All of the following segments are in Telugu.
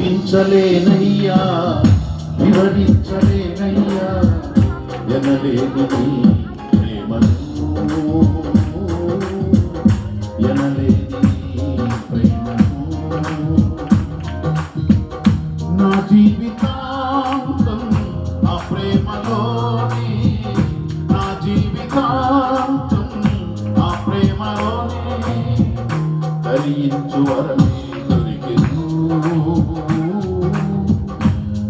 ఊహించలేనయ్యా, వివరించలేనయ్యా ఎనలేని నీ ప్రేమను, ఎనలేని నీ ప్రేమను. నా జీవితాంతం ఆ ప్రేమలోనే, నా జీవితాంతం ఆ ప్రేమలోనే తరించు వరమే దొరికెను,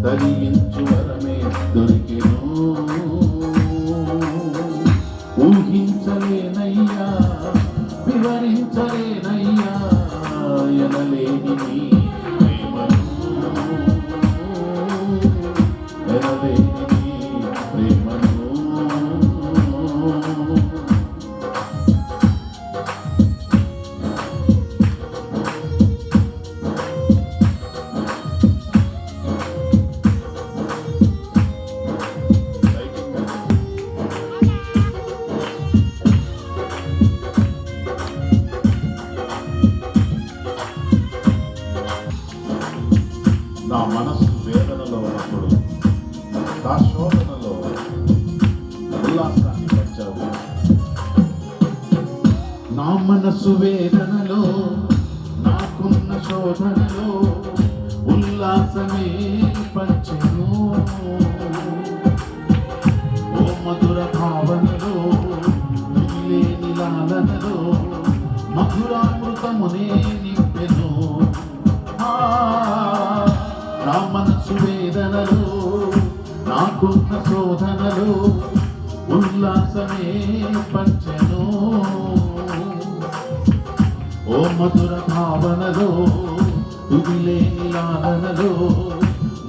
తరించు వరమే దొరికెను. ఊహించలేనయ్యా, వివరించలేనయ్యా ఎనలేని నీ ప్రేమను, ఎనలేని నీ ప్రేమను. నా మనసు వేదనలో ఉన్నప్పుడు, నా శోధనలో ఉల్లాసాన్ని పంచావు. నా మనసు వేదనలో, నాకున్న శోధనలో ఉల్లాసమే పంచెను. ఓ మధుర భావనలో, లేని లాలనలో మధురామృతమునే నింపెను. నా మనసు వేదనలో, నాకున్న శోధనలో ఉల్లాసమే పంచెను. ఓ మధుర భావనలో, తుదిలేని లాలనలో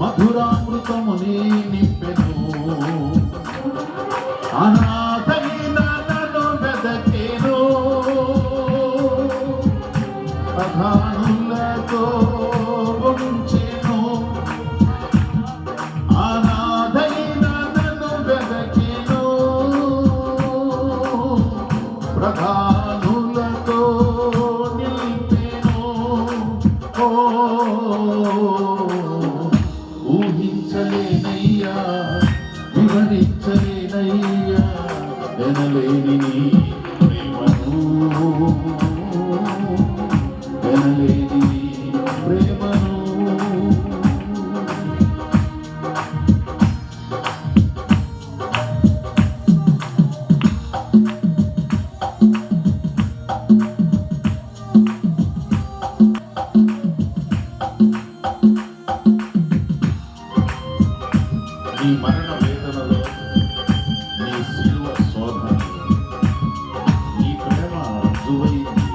మధురామృతమునే నింపెను. అనాథైన నన్ను వెదకెను, ప్రధానులతో ఉంచెను. అనాథైన నన్ను వెదకెను, ప్రధానులతో నిలిపెను. ఊహించలేనయ్యా, వివరించలేనయ్యా ఎనలేని నీ ప్రేమను, ఎనలేని నీ ప్రేమను. నీ మరణ వేదనలో, నీ శిలువ శోధనలో నీ ప్రేమ రుజువైంది.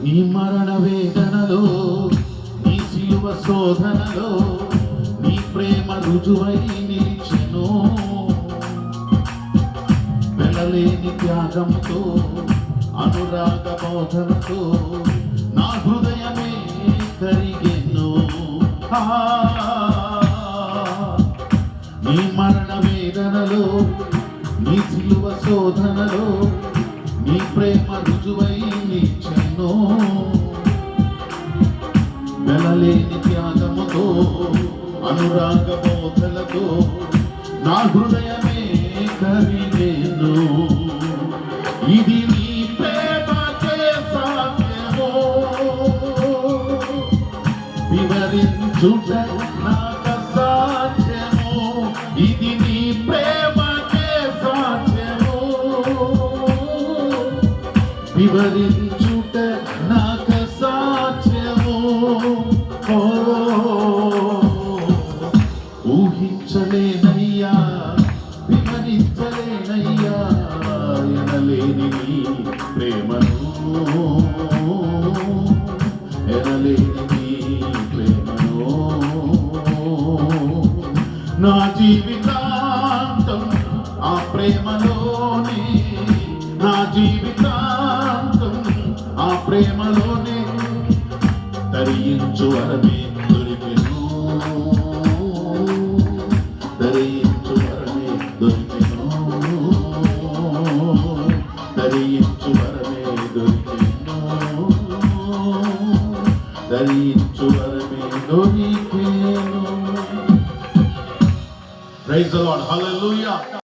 నీ మరణ వేదనలో, నీ శిలువ శోధనలో నీ ప్రేమ రుజువై నిలిచెను. వెలలేని త్యాగంతో, అనురాగ బోధనతో నా హృదయమే కరిగెను. నీ మరణ వేదనలో, నీ శిలువ శోధనలో నీ ప్రేమ రుజువై నిలిచెను. వెలలేని త్యాగముతో, అనురాగ బోధలతో నా హృదయమే కరిగెను. ఇది నీ ప్రేమకే సాధ్యమో, వివరించుట నాకు సాధ్యమో. ఇది నీ ప్రేమకే సాధ్యమో, వివరించుట నాకు సాధ్యమో. ఊహించలేనయ్యా, వివరించలేనయ్యా ఎనలేని నీ ప్రేమను, ఎనలేని నీ ప్రేమను. నా జీవితాంతం ఆ ప్రేమలోనే, నా జీవితాంతం ఆ ప్రేమలోనే తరించు వరమే దొరికెను, తరించు వరమే ధరించు వరమే దొరికేను. Praise the Lord. హల్లెలూయా.